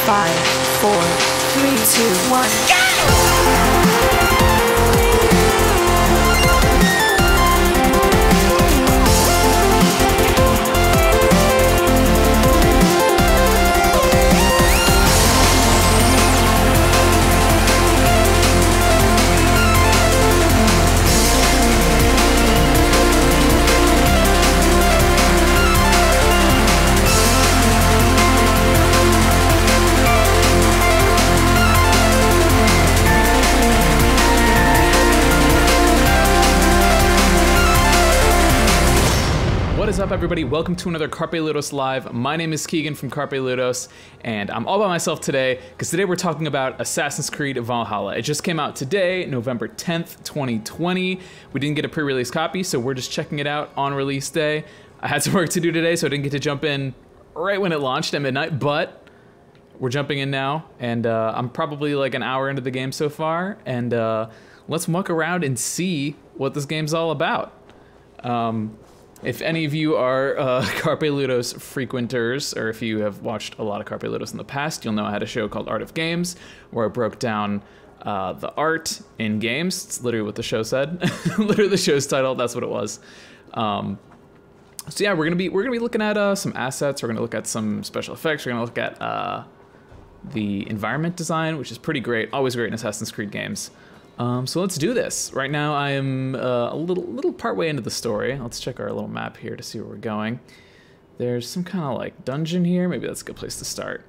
5, 4, 3, 2, 1, go! What is up, everybody? Welcome to another Carpe Ludos Live. My name is Keegan from Carpe Ludos, and I'm all by myself today because today we're talking about Assassin's Creed Valhalla. It just came out today, November 10th, 2020. We didn't get a pre-release copy, so we're just checking it out on release day. I had some work to do today, so I didn't get to jump in right when it launched at midnight, but we're jumping in now, and I'm probably like an hour into the game so far, and let's muck around and see what this game's all about. If any of you are Carpe Ludos frequenters, or if you have watched a lot of Carpe Ludos in the past, you'll know I had a show called Art of Games, where I broke down the art in games. It's literally what the show said. Literally the show's title, that's what it was. So yeah, we're gonna be looking at some assets. We're gonna look at some special effects. We're gonna look at the environment design, which is pretty great, always great in Assassin's Creed games. So let's do this. Right now I am a little part way into the story. Let's check our little map here to see where we're going. There's some kind of like dungeon here. Maybe that's a good place to start.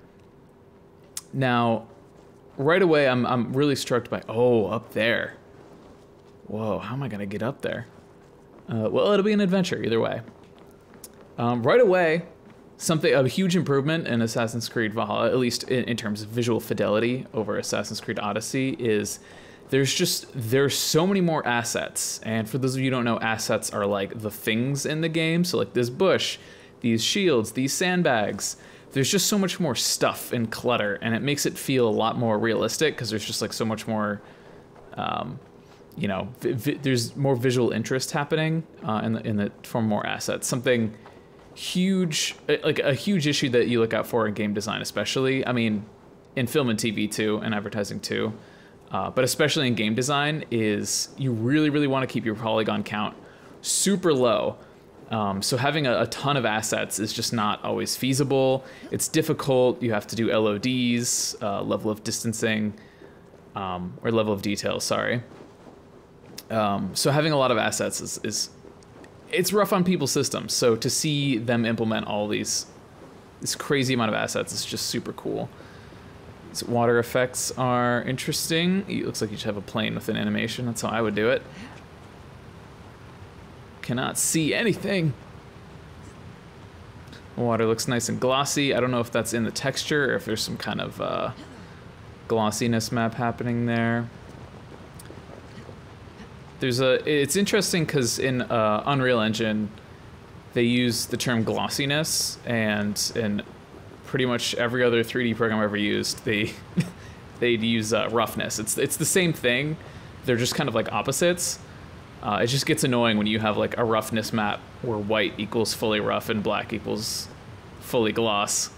Now, right away I'm really struck by, oh, up there. Whoa, how am I gonna get up there? Well, it'll be an adventure either way. Right away, a huge improvement in Assassin's Creed Valhalla, at least in terms of visual fidelity over Assassin's Creed Odyssey, is there's so many more assets. And for those of you who don't know, assets are like the things in the game. So like this bush, these shields, these sandbags. There's just so much more stuff and clutter, and it makes it feel a lot more realistic because there's just like so much more, you know, there's more visual interest happening in the form of more assets. Something huge, like a huge issue that you look out for in game design, especially. I mean, in film and TV too, and advertising too. But especially in game design, is you really want to keep your polygon count super low. So having a ton of assets is just not always feasible. It's difficult. You have to do LODs, level of distancing, or level of detail, sorry. So having a lot of assets is it's rough on people's systems. So to see them implement all this crazy amount of assets is just super cool. These water effects are interesting. It looks like you should have a plane with an animation. That's how I would do it. Cannot see anything. Water looks nice and glossy. I don't know if that's in the texture or if there's some kind of glossiness map happening there. It's interesting because in Unreal Engine, they use the term glossiness, and in pretty much every other 3D program I've ever used, they'd use roughness. It's the same thing. They're just kind of like opposites. It just gets annoying when you have like a roughness map where white equals fully rough and black equals fully gloss.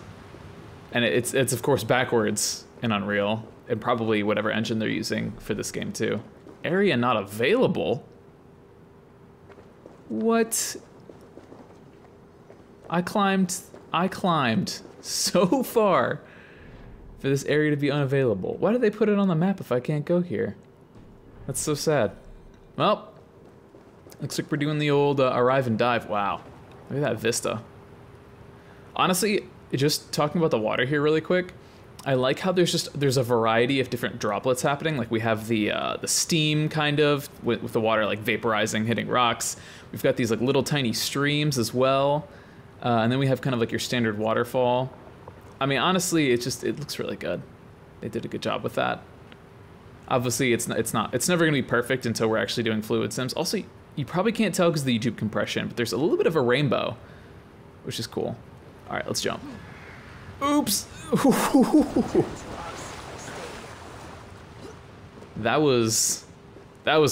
And it's of course backwards in Unreal, and probably whatever engine they're using for this game too. Area not available? What? I climbed so far for this area to be unavailable. Why did they put it on the map if I can't go here? That's so sad. Well, looks like we're doing the old arrive and dive. Wow, look at that vista. Honestly, just talking about the water here really quick, I like how there's a variety of different droplets happening. Like we have the steam kind of with the water like vaporizing, hitting rocks. We've got these like little tiny streams as well. And then we have kind of like your standard waterfall. I mean, honestly, it looks really good. They did a good job with that. Obviously, it's never gonna be perfect until we're actually doing fluid sims. Also, you probably can't tell because of the YouTube compression, but there's a little bit of a rainbow, which is cool. All right, let's jump. Oops. That was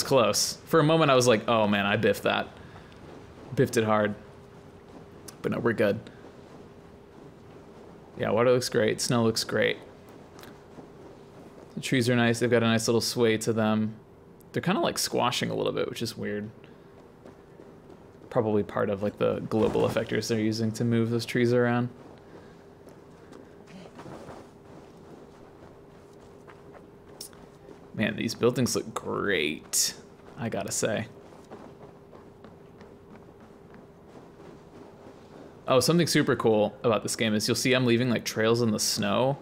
close. For a moment, I was like, oh man, I biffed that. Biffed it hard. But no, we're good. Yeah, water looks great. Snow looks great. The trees are nice. They've got a nice little sway to them. They're kind of like squashing a little bit, which is weird. Probably part of like the global effectors they're using to move those trees around. Man, these buildings look great, I gotta say. Oh, something super cool about this game is you'll see I'm leaving like trails in the snow.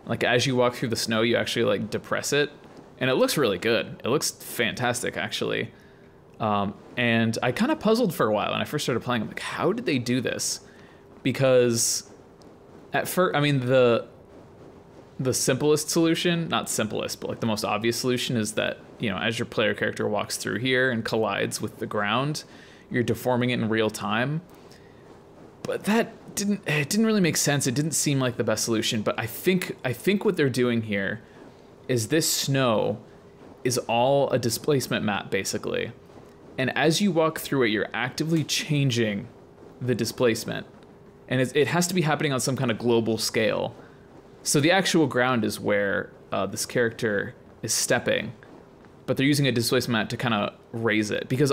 Like as you walk through the snow, you actually like depress it, and it looks really good. It looks fantastic, actually. And I kind of puzzled for a while when I first started playing. I'm like, how did they do this? Because at first, I mean, the simplest solution, not simplest, but like the most obvious solution is that, you know, as your player character walks through here and collides with the ground, you're deforming it in real time. But that didn't really make sense. It didn't seem like the best solution. But I think what they're doing here is this snow is all a displacement map, basically. And as you walk through it, you're actively changing the displacement. And it has to be happening on some kind of global scale. So the actual ground is where this character is stepping, but they're using a displacement map to kind of raise it, because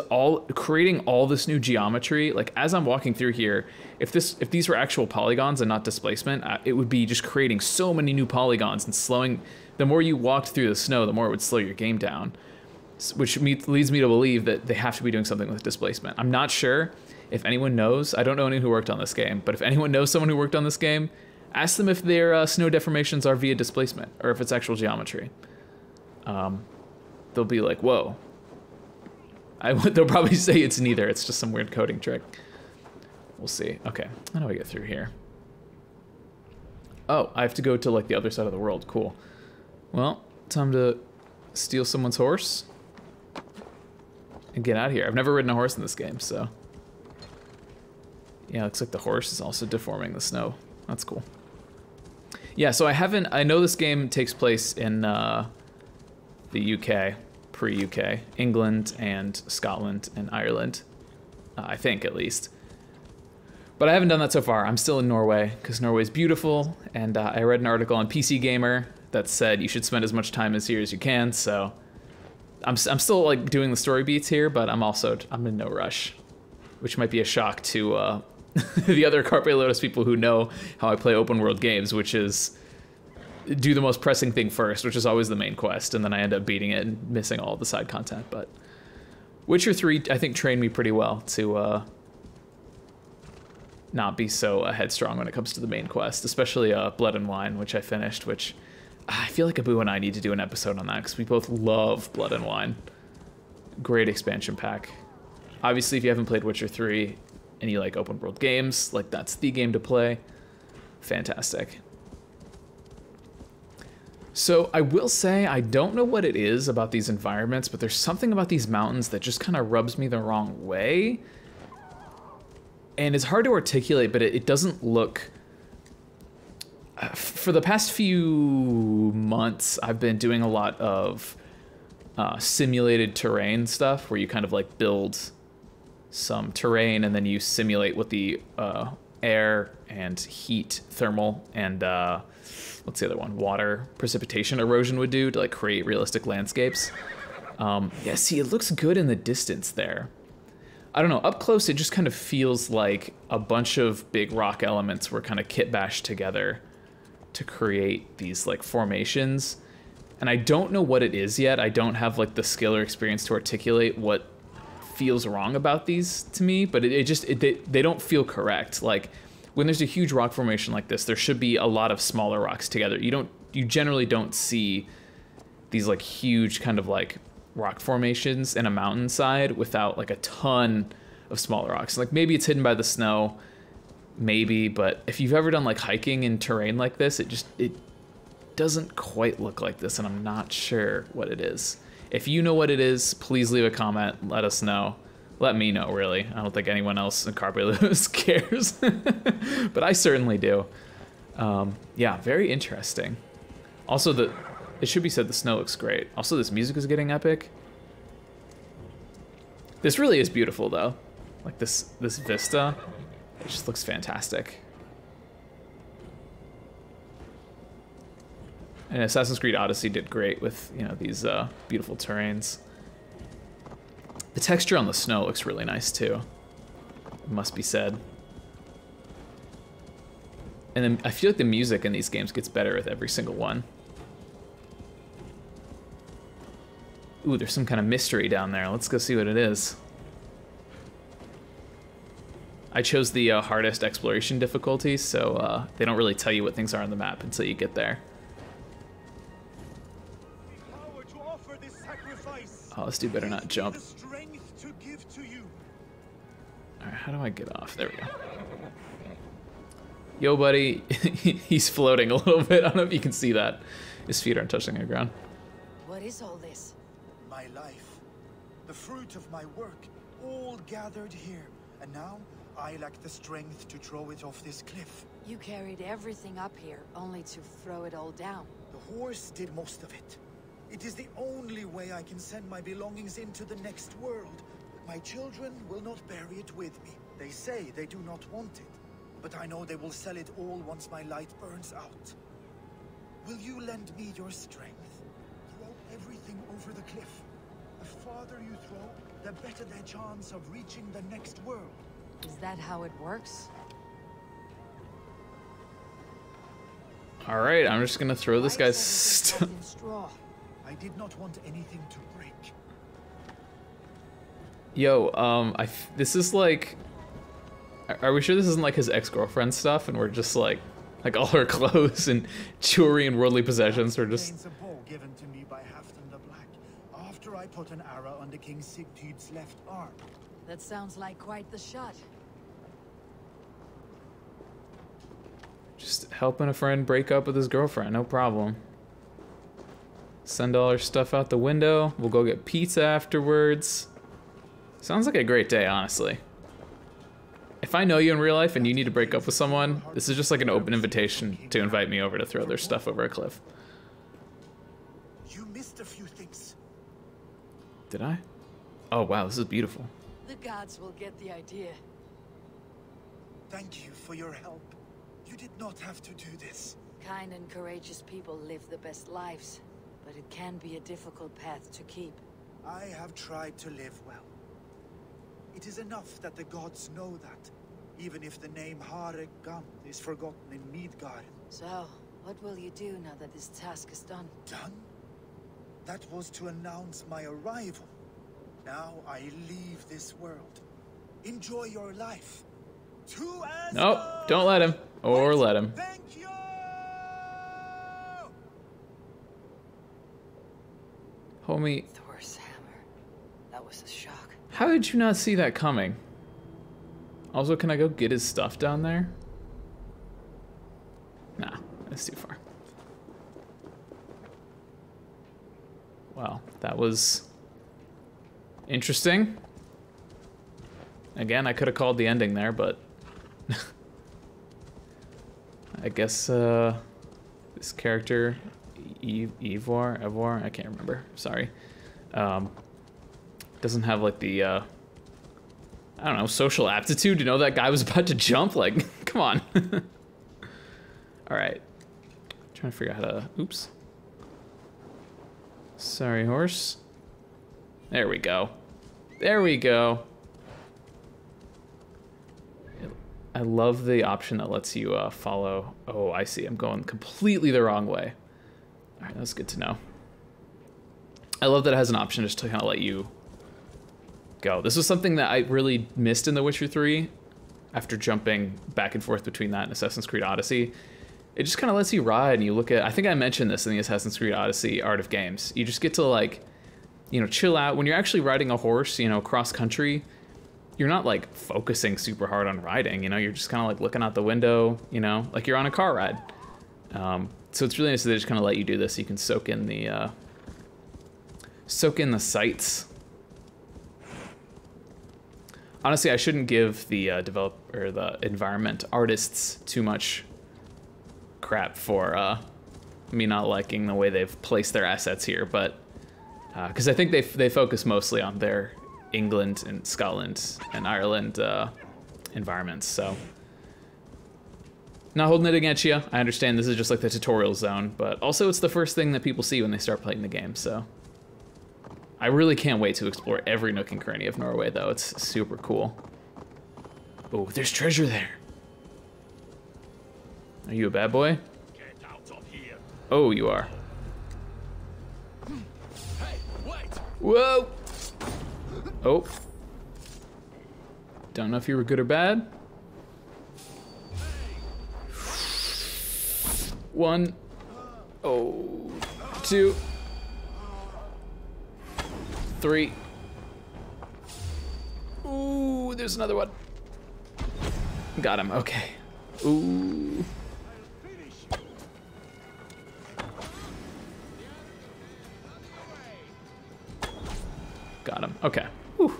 creating all this new geometry, like as I'm walking through here, if these were actual polygons and not displacement, it would be just creating so many new polygons and slowing. The more you walked through the snow, the more it would slow your game down, which leads me to believe that they have to be doing something with displacement. I'm not sure if anyone knows. I don't know anyone who worked on this game, but if anyone knows someone who worked on this game, ask them if their snow deformations are via displacement or if it's actual geometry. They'll be like, whoa. They'll probably say it's neither. It's just some weird coding trick. We'll see. Okay, how do I get through here? Oh, I have to go to like the other side of the world. Cool. Well, time to steal someone's horse and get out of here. I've never ridden a horse in this game, so. Yeah, looks like the horse is also deforming the snow. That's cool. Yeah, so I know this game takes place in the UK, pre-UK, England and Scotland and Ireland, I think at least. But I haven't done that so far. I'm still in Norway, because Norway's beautiful, and I read an article on PC Gamer that said you should spend as much time here as you can, so I'm still like doing the story beats here, but I'm in no rush, which might be a shock to the other Carpe Lotus people who know how I play open world games, which is do the most pressing thing first, which is always the main quest, and then I end up beating it and missing all the side content. But Witcher 3, I think, trained me pretty well to not be so headstrong when it comes to the main quest, especially Blood and Wine, which I finished, which I feel like Abu and I need to do an episode on that, because we both love Blood and Wine. Great expansion pack. Obviously, if you haven't played Witcher 3 and you like open world games, like that's the game to play. Fantastic. So I will say, I don't know what it is about these environments, but there's something about these mountains that just kind of rubs me the wrong way. And it's hard to articulate, but it doesn't look... For the past few months, I've been doing a lot of simulated terrain stuff, where you kind of like build some terrain and then you simulate what the air and heat, thermal, and what's the other one? Water, precipitation, erosion would do to like create realistic landscapes. Yeah, see, it looks good in the distance there. I don't know, up close it just kind of feels like a bunch of big rock elements were kind of kit bashed together to create these like formations. And I don't know what it is yet. I don't have like the skill or experience to articulate what feels wrong about these to me, but they don't feel correct. Like when there's a huge rock formation like this, there should be a lot of smaller rocks together. You generally don't see these like huge kind of like rock formations in a mountainside without like a ton of smaller rocks. Like maybe it's hidden by the snow, maybe, but if you've ever done like hiking in terrain like this, it doesn't quite look like this, and I'm not sure what it is. If you know what it is, please leave a comment, let us know. Let me know, really. I don't think anyone else in Carpe Lotus cares, but I certainly do. Yeah, very interesting. Also, it should be said the snow looks great. Also, this music is getting epic. This really is beautiful, though. Like this vista, it just looks fantastic. And Assassin's Creed Odyssey did great with, you know, these beautiful terrains. The texture on the snow looks really nice too, it must be said. And then I feel like the music in these games gets better with every single one. Ooh, there's some kind of mystery down there. Let's go see what it is. I chose the hardest exploration difficulty, so they don't really tell you what things are on the map until you get there. Oh, this dude better not jump. Alright, how do I get off? There we go. Yo, buddy. He's floating a little bit. I don't know if you can see that. His feet aren't touching the ground. What is all this? My life. The fruit of my work, all gathered here. And now, I lack the strength to throw it off this cliff. You carried everything up here, only to throw it all down. The horse did most of it. It is the only way I can send my belongings into the next world. My children will not bury it with me. They say they do not want it, but I know they will sell it all once my light burns out. Will you lend me your strength? Throw everything over the cliff. The farther you throw, the better their chance of reaching the next world. Is that how it works? All right, I'm just gonna throw this guy's stuff. Straw. I did not want anything to break. Yo, this is like, are we sure this isn't like his ex-girlfriend stuff, and we're just like all her clothes and jewelry and worldly possessions are just. A bow given to me by Halfdan the Black after I put an arrow under King Sigtyd's left arm. That sounds like quite the shot. Just helping a friend break up with his girlfriend, no problem. Send all our stuff out the window. We'll go get pizza afterwards. Sounds like a great day, honestly. If I know you in real life and you need to break up with someone, this is just like an open invitation to invite me over to throw their stuff over a cliff. You missed a few things. Did I? Oh wow, this is beautiful. The gods will get the idea. Thank you for your help. You did not have to do this. Kind and courageous people live the best lives, but it can be a difficult path to keep. I have tried to live well. It is enough that the gods know that, even if the name Harek Gant is forgotten in Midgard. So, what will you do now that this task is done? Done? That was to announce my arrival. Now I leave this world. Enjoy your life. To Asgard! Nope, don't let him. Or let him. Thank you! Homie, Thor's hammer. That was a shock. how did you not see that coming? Also, can I go get his stuff down there? Nah, that's too far. Wow, that was interesting. Again, I could have called the ending there, but I guess this character, Eivor, I can't remember, sorry, doesn't have like the, I don't know, social aptitude to know that guy was about to jump, like, come on. All right, trying to figure out how to, oops. Sorry, horse. There we go. There we go. I love the option that lets you follow. Oh, I see. I'm going completely the wrong way. All right, that's good to know. I love that it has an option just to kind of let you go. This was something that I really missed in The Witcher 3 after jumping back and forth between that and Assassin's Creed Odyssey. It just kind of lets you ride and you look at, I think I mentioned this in the Assassin's Creed Odyssey Art of Games. You just get to like, you know, chill out. When you're actually riding a horse, you know, cross country, you're not like focusing super hard on riding, you know, you're just kind of like looking out the window, you know, like you're on a car ride. So it's really nice that they just kind of let you do this. You can soak in the sights. Honestly, I shouldn't give the the environment artists too much crap for me not liking the way they've placed their assets here, but because I think they focus mostly on their England and Scotland and Ireland environments. So Not holding it against you. I understand this is just like the tutorial zone, but also it's the first thing that people see when they start playing the game, so. I really can't wait to explore every nook and cranny of Norway, though. It's super cool. Oh, there's treasure there. Are you a bad boy? Get out of here. Oh, you are. Hey, wait! Whoa! Oh. Don't know if you were good or bad. 1. Oh. 2. 3. Ooh, there's another one. Got him, okay. Ooh. Got him, okay. Whew.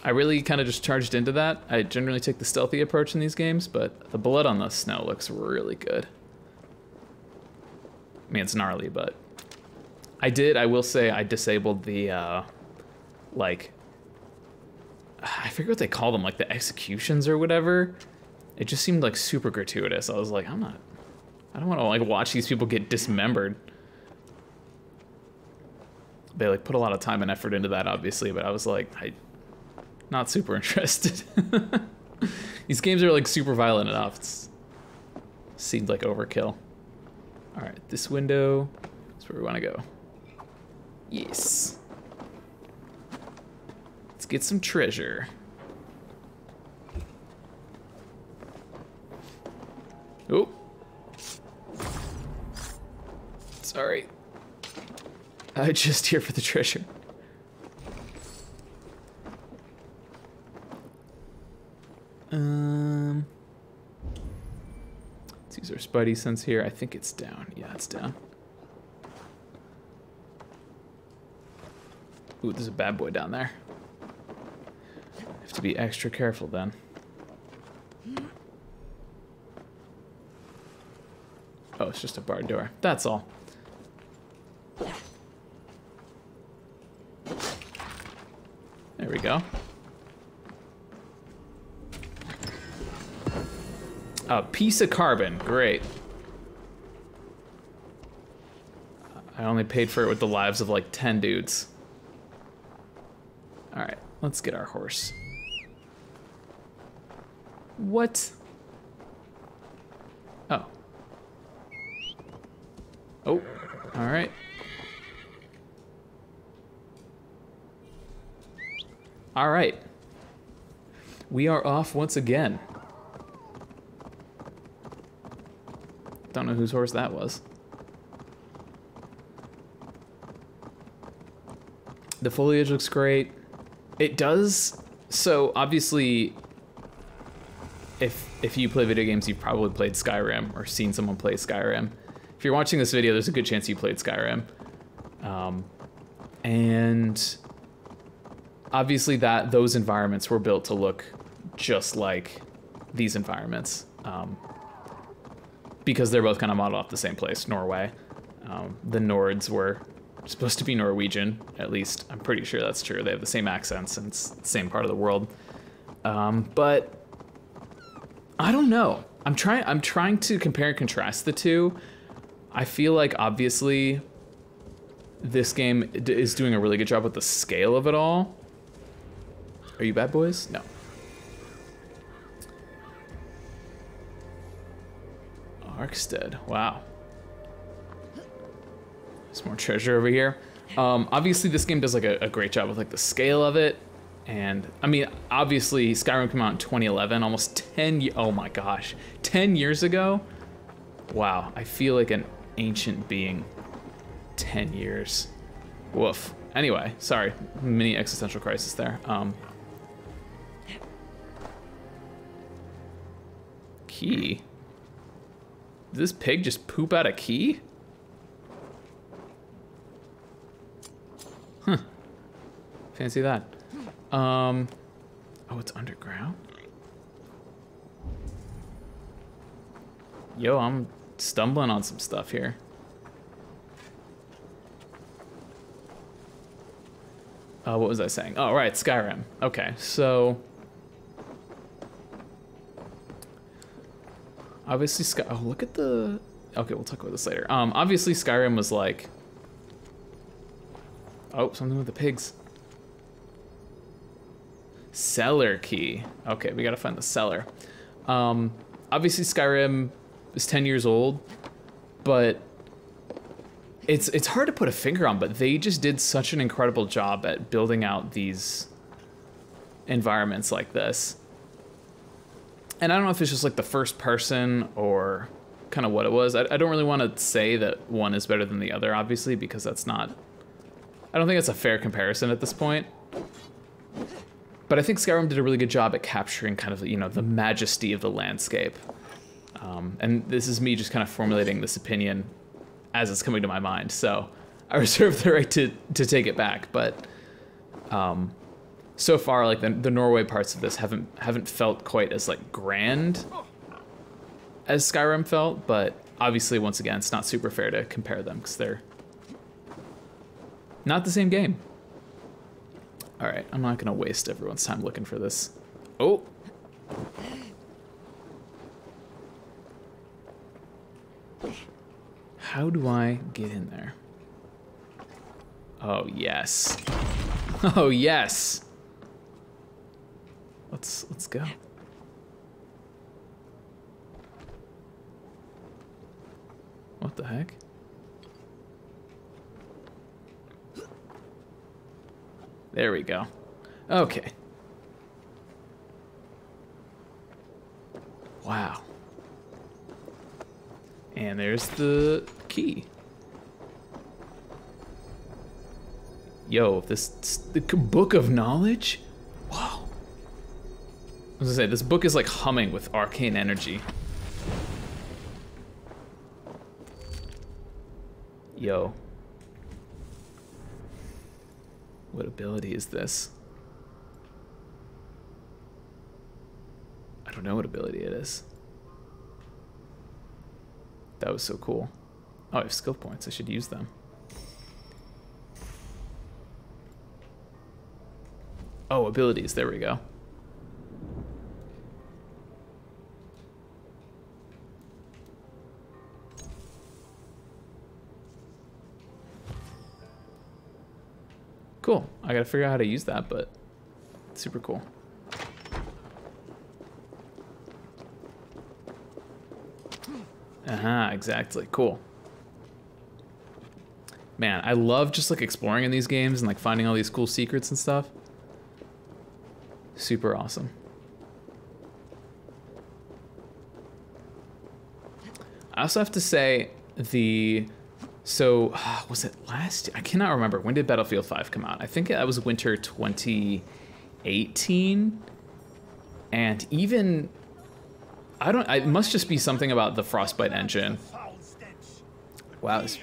I really kind of just charged into that. I generally take the stealthy approach in these games, but the blood on the snow looks really good. I mean, it's gnarly, but I will say I disabled the, like, I forget what they call them, like the executions or whatever. It just seemed like super gratuitous. I was like, I don't want to like watch these people get dismembered. They like put a lot of time and effort into that, obviously, but I was like, not super interested. These games are like super violent enough. It seemed like overkill. All right, this window is where we want to go. Yes. Let's get some treasure. Oh. Sorry. I'm just here for the treasure. Let's use our Spidey sense here. I think it's down. Yeah, it's down. Ooh, there's a bad boy down there. Have to be extra careful then. Oh, it's just a barred door. That's all. There we go. A piece of carbon, great. I only paid for it with the lives of like 10 dudes. All right, let's get our horse. What? Oh. Oh, all right. All right. We are off once again. Don't know whose horse that was. The foliage looks great. It does. So obviously, if you play video games, you've probably played Skyrim or seen someone play Skyrim. If you're watching this video, there's a good chance you played Skyrim. And obviously those environments were built to look just like these environments. Because they're both kind of modeled off the same place, Norway. The Nords were supposed to be Norwegian, at least I'm pretty sure that's true. They have the same accents and it's the same part of the world. But I don't know. I'm trying to compare and contrast the two. I feel like obviously this game is doing a really good job with the scale of it all. Are you bad boys? No. Arkstead, wow. There's more treasure over here. Obviously this game does like a great job with like the scale of it. And I mean, obviously Skyrim came out in 2011, almost 10 years ago. Wow, I feel like an ancient being. 10 years. Woof. Anyway, sorry, mini existential crisis there. Key. Did this pig just poop out a key? Huh. Fancy that. Oh, it's underground? Yo, I'm stumbling on some stuff here. What was I saying? Oh, right, Skyrim. Okay, so Obviously, oh, look at the... Okay, we'll talk about this later. Obviously, Skyrim was like... Oh, something with the pigs. Cellar key. Okay, we gotta find the cellar. Obviously, Skyrim is 10 years old, but it's hard to put a finger on, but they just did such an incredible job at building out these environments like this. And I don't know if it's just like the first person or kind of what it was. I don't really want to say that one is better than the other, obviously, because that's not... I don't think it's a fair comparison at this point. But I think Skyrim did a really good job at capturing kind of, you know, the majesty of the landscape. And this is me just kind of formulating this opinion as it's coming to my mind. So I reserve the right to take it back. But so far, like the Norway parts of this haven't felt quite as like grand as Skyrim felt. But obviously, once again, it's not super fair to compare them because they're not the same game. All right, I'm not gonna waste everyone's time looking for this. Oh. How do I get in there? Oh, yes. Oh, yes. Let's go. What the heck? There we go. Okay. Wow. And there's the key. Yo, the book of knowledge? Wow. I was gonna say, this book is like humming with arcane energy. Yo. What ability is this? I don't know what ability it is. That was so cool. Oh, I have skill points. I should use them. Oh, abilities. There we go. Cool. I gotta figure out how to use that, but it's super cool. Exactly. Cool. Man, I love just like exploring in these games and like finding all these cool secrets and stuff. Super awesome. I also have to say so was it last year? I cannot remember. When did Battlefield 5 come out? I think that was winter 2018. And even it must just be something about the Frostbite engine. Wow, these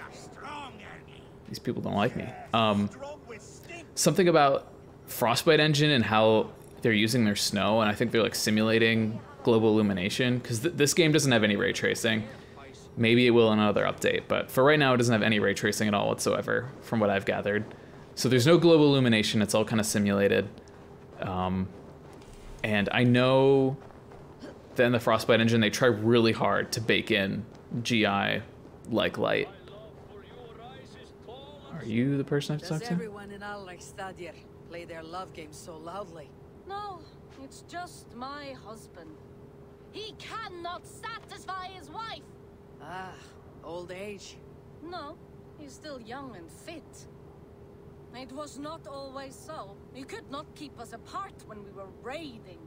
people don't like me. Something about Frostbite engine and how they're using their snow, and I think they're like simulating global illumination, because this game doesn't have any ray tracing. Maybe it will in another update, but for right now it doesn't have any ray tracing at all whatsoever, from what I've gathered. So there's no global illumination, it's all kind of simulated. And I know that in the Frostbite engine, they try really hard to bake in GI-like light. Are you the person I have to talk Does to? everyone in Alexstadir play their love game so loudly? No, it's just my husband. He cannot satisfy his wife. Ah, old age. No, he's still young and fit. It was not always so. He could not keep us apart when we were raiding.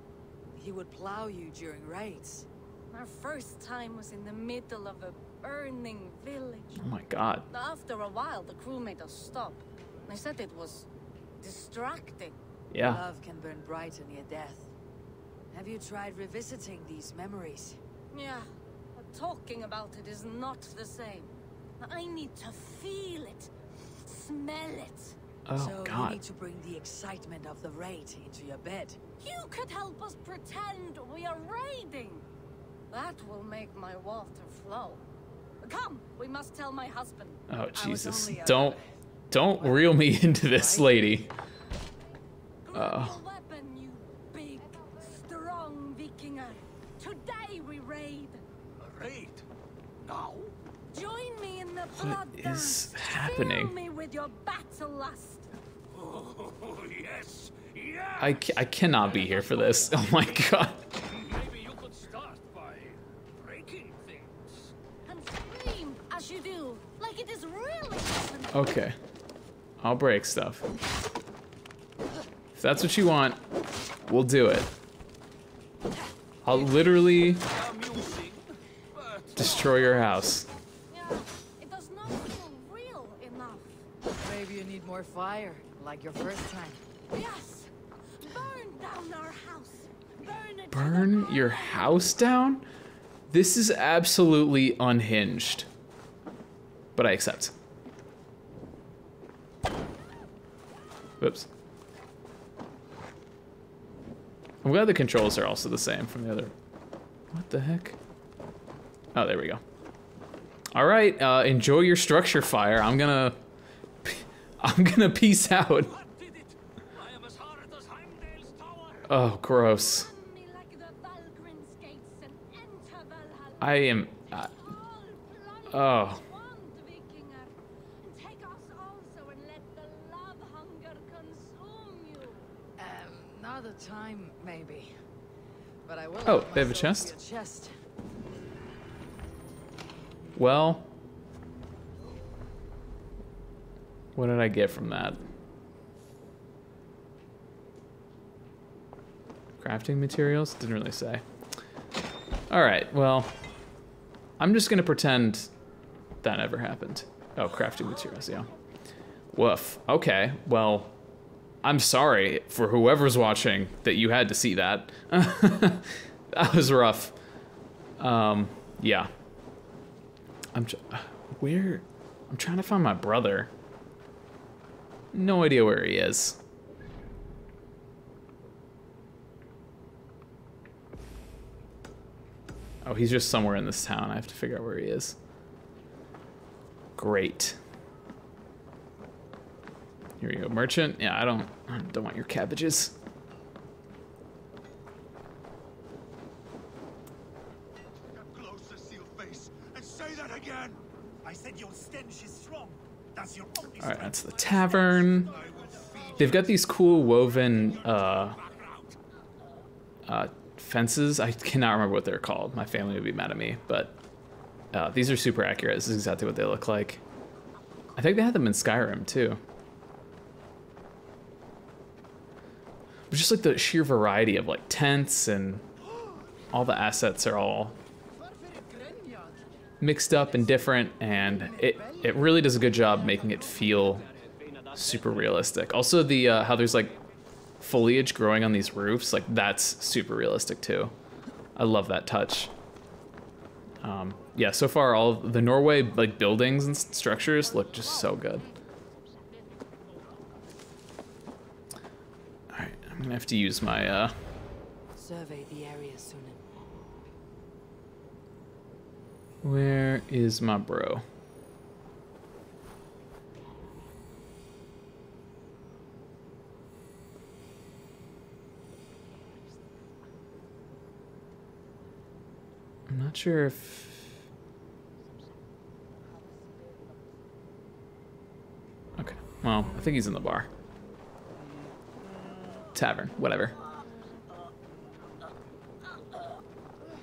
He would plow you during raids. Our first time was in the middle of a burning village. Oh my god. After a while, the crew made us stop. They said it was distracting. Yeah. Love can burn bright near death. Have you tried revisiting these memories? Yeah, but talking about it is not the same. I need to feel it, smell it. Oh So you god. need to bring the excitement of the raid into your bed. You could help us pretend we are raiding. That will make my water flow. Come, we must tell my husband. Oh Jesus. only a- Don't reel me into this, lady. Grab your weapon, you big, strong Vikinger. Today we raid. bloodthirst. is happening? Fill me with your battle lust. Oh, yes, yes. I cannot be here for this. Oh my god. Maybe you could start by breaking things. And scream as you do, like it is really happening. Okay. I'll break stuff. If that's what you want, we'll do it. I'll literally Amusing, but destroy your house. Yeah, it does not feel real enough. Maybe you need more fire, like your first time. Yes, burn down our house. Burn it. to the Burn ground. your house down? This is absolutely unhinged. But I accept. Whoops. I'm glad the controls are also the same from the other. What the heck? Oh, there we go. All right, enjoy your structure fire. I'm gonna peace out. what did it? I am as hard as Heimdall's tower. Oh, gross. Run me like the Valgrim's gates and enter Valhalla. I am. All plunge Oh. one Vikinger, and take us also and let the love hunger consume you. Another time, maybe. But I will. Oh, help they have a myself chest? to your chest. Well, what did I get from that? Crafting materials? Didn't really say. All right, well, I'm just gonna pretend that never happened. Oh, crafting materials, yeah. Woof. Okay, well, I'm sorry for whoever's watching that you had to see that. That was rough. Yeah. I'm trying to find my brother. No idea where he is. Oh, he's just somewhere in this town. I have to figure out where he is. Great. Here we go, merchant. Yeah, I don't want your cabbages. Get closer, seal face, and say that again. I said your stench is strong. That's your only All right, strength. that's the tavern. They've got these cool woven fences. I cannot remember what they're called. My family would be mad at me, but these are super accurate. This is exactly what they look like. I think they had them in Skyrim too. But just like the sheer variety of like tents and all the assets are all mixed up and different, and it really does a good job making it feel super realistic. Also the how there's like foliage growing on these roofs, like that's super realistic too. I love that touch. Yeah, so far all of the Norway like buildings and structures look just so good. All right, I'm gonna have to use my Survey the area soon. where is my bro? I'm not sure if... Okay, well, I think he's in the bar. Tavern, whatever.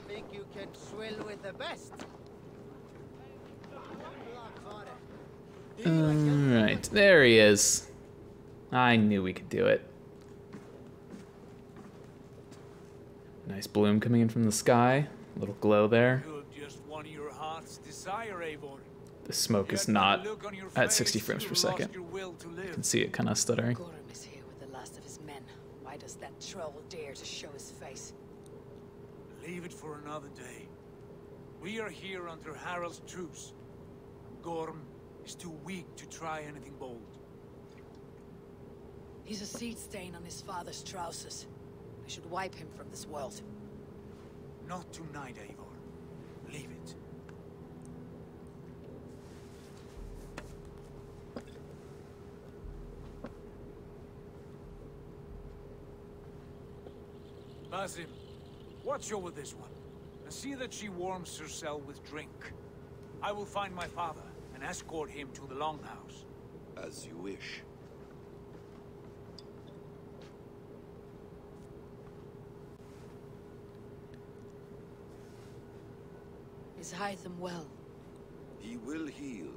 Think you can swill with the best? Alright, there he is. I knew we could do it. Nice bloom coming in from the sky. A little glow there. You're just one of your heart's desire, Eivor. The smoke is Yet not the look on your at 60 face, frames per you've second. lost your will to live. You can see it kind of stuttering. Gorm is here with the last of his men. Why does that troll dare to show his face? Leave it for another day. We are here under Harald's truce. Gorm is too weak to try anything bold. He's a seed stain on his father's trousers. I should wipe him from this world. Not tonight, Eivor. Leave it. Basim, watch over this one, and see that she warms herself with drink. I will find my father, and and escort him to the Longhouse. As you wish. Is Hytham well? He will heal,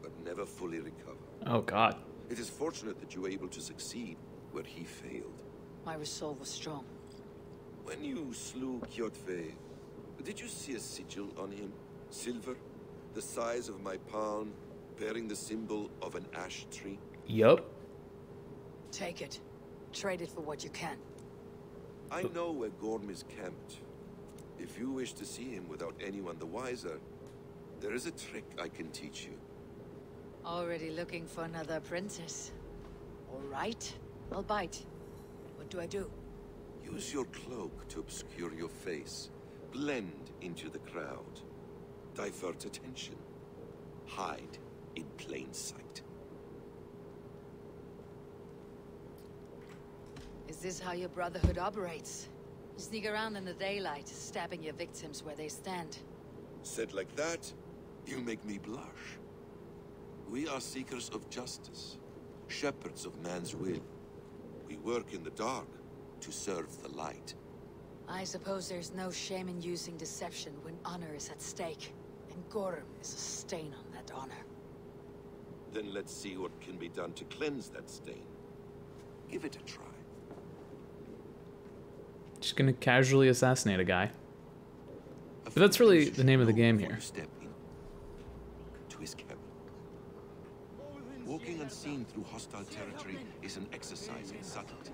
but never fully recover. Oh God. It is fortunate that you were able to succeed where he failed. My resolve was strong. When you slew Kjotve, did you see a sigil on him? Silver, the size of my palm, bearing the symbol of an ash tree? Yup. Take it. Trade it for what you can. I know where Gorm is camped. If you wish to see him without anyone the wiser, there is a trick I can teach you. Already looking for another apprentice. All right, I'll bite. What do I do? Use your cloak to obscure your face. Blend into the crowd. Divert attention. Hide in plain sight. Is this how your Brotherhood operates? You sneak around in the daylight, stabbing your victims where they stand. Said like that, you make me blush. We are seekers of justice, shepherds of man's will. We work in the dark to serve the light. I suppose there's no shame in using deception when honor is at stake. And Gorm is a stain on that honor. Then let's see what can be done to cleanse that stain. Give it a try. Just gonna casually assassinate a guy. But that's really the name of the game here. Step in to his cabin. Walking unseen through hostile territory is an exercise in subtlety.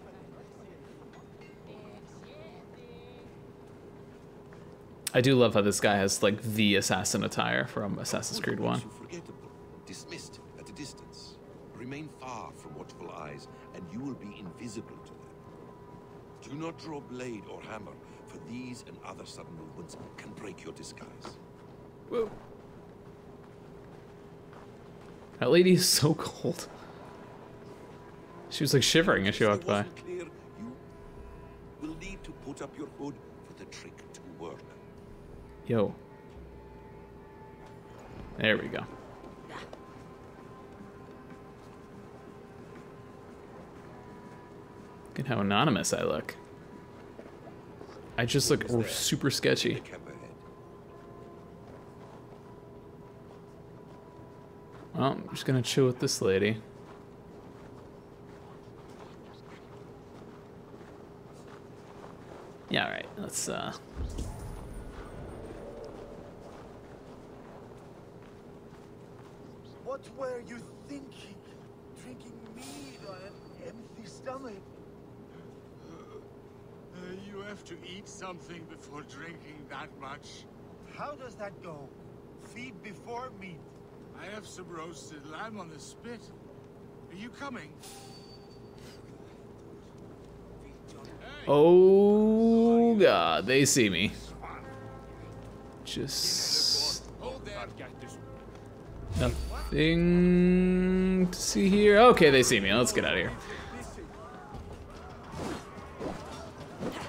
I do love how this guy has like the assassin attire from Assassin's Creed 1. Forgettable, dismissed at a distance. Remain far from watchful eyes, and you will be invisible to them. Do not draw blade or hammer, for these and other sudden movements can break your disguise. Whoa. That lady is so cold. She was like shivering as she walked by. Clear, you will need to put up your hood for the trick to work. Yo. There we go. Look at how anonymous I look. I just look super sketchy. Well, I'm just gonna chill with this lady. Yeah, alright, let's What were you thinking? Drinking mead on an empty stomach? You have to eat something before drinking that much. How does that go? Feed before meat. I have some roasted lamb on the spit. Are you coming? Oh God, they see me. Just nothing to see here. Okay, they see me. Let's get out of here.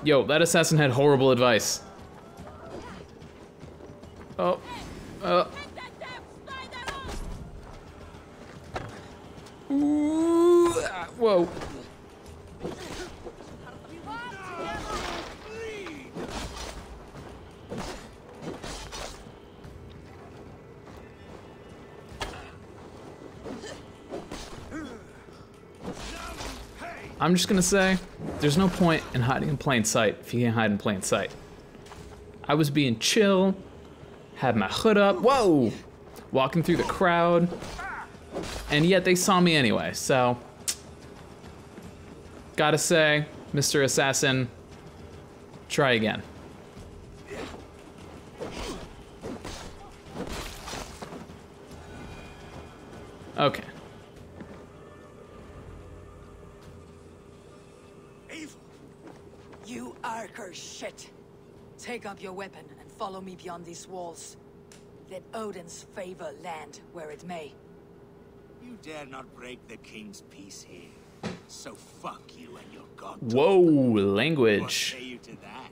Yo, that assassin had horrible advice. Oh. Ooh, whoa. I'm just gonna say, there's no point in hiding in plain sight if you can't hide in plain sight. I was being chill, had my hood up, whoa, walking through the crowd, and yet they saw me anyway, so. Gotta say, Mr. Assassin, try again. Okay. You Arker shit! Take up your weapon and follow me beyond these walls. Let Odin's favor land where it may. You dare not break the king's peace here. So fuck you and your god. Whoa, What language. say you to that?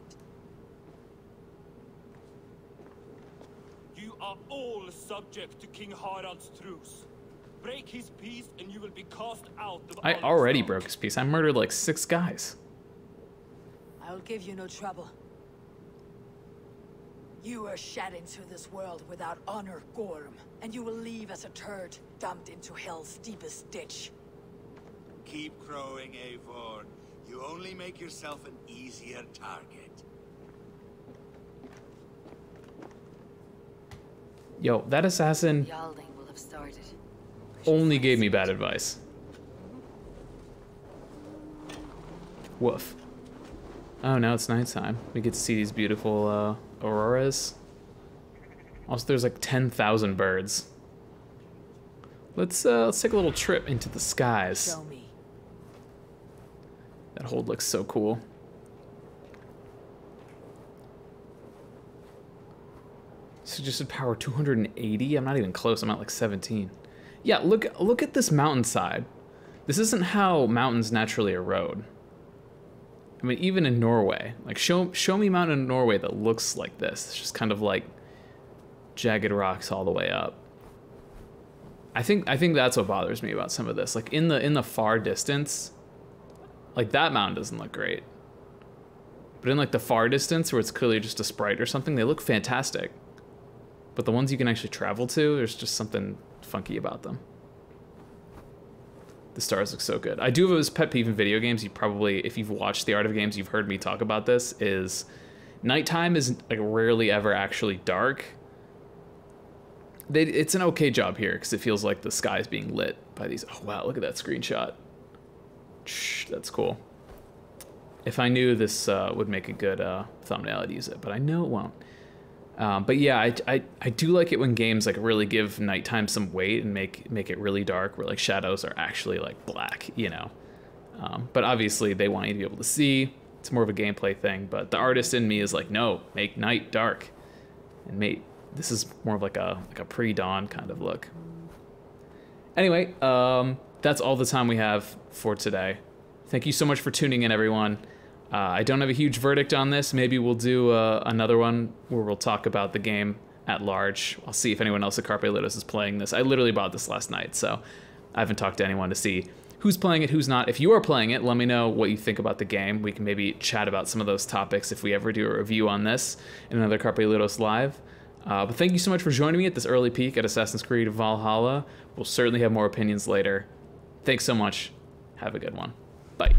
You are all subject to King Harald's truce. Break his peace and you will be cast out of I Alden's already realm. broke his peace. I murdered like 6 guys. I'll give you no trouble. You were shed into this world without honor, Gorm, and you will leave as a turd, dumped into hell's deepest ditch. Keep crowing, Eivor. You only make yourself an easier target. Yo, that assassin Yalding will have started. only gave me bad advice. Woof. Oh, now it's nighttime. We get to see these beautiful auroras. Also, there's like 10,000 birds. Let's take a little trip into the skies. Show me. That hold looks so cool. Suggested power 280. I'm not even close. I'm at like 17. Yeah, look at this mountainside. This isn't how mountains naturally erode. I mean, even in Norway, like show me a mountain in Norway that looks like this. It's just kind of like jagged rocks all the way up. I think that's what bothers me about some of this. Like in the far distance, like that mountain doesn't look great. But in like the far distance where it's clearly just a sprite or something, they look fantastic. But the ones you can actually travel to, there's just something funky about them. The stars look so good. I do have this pet peeve in video games. You probably, if you've watched The Art of Games, you've heard me talk about this, is nighttime is like rarely ever actually dark. It's an okay job here because it feels like the sky is being lit by these. Oh wow, look at that screenshot. That's cool. If I knew this would make a good thumbnail, I'd use it, but I know it won't. But yeah, I do like it when games like really give nighttime some weight and make it really dark, where like shadows are actually like black, you know. But obviously they want you to be able to see. It's more of a gameplay thing. But the artist in me is like, no, make night dark, and this is more of like a pre-dawn kind of look. Anyway, that's all the time we have for today. Thank you so much for tuning in, everyone. I don't have a huge verdict on this. Maybe we'll do another one where we'll talk about the game at large. I'll see if anyone else at Carpe Ludos is playing this. I literally bought this last night, so I haven't talked to anyone to see who's playing it, who's not. If you are playing it, let me know what you think about the game. We can maybe chat about some of those topics if we ever do a review on this in another Carpe Ludos Live. But thank you so much for joining me at this early peek at Assassin's Creed Valhalla. We'll certainly have more opinions later. Thanks so much. Have a good one. Bye.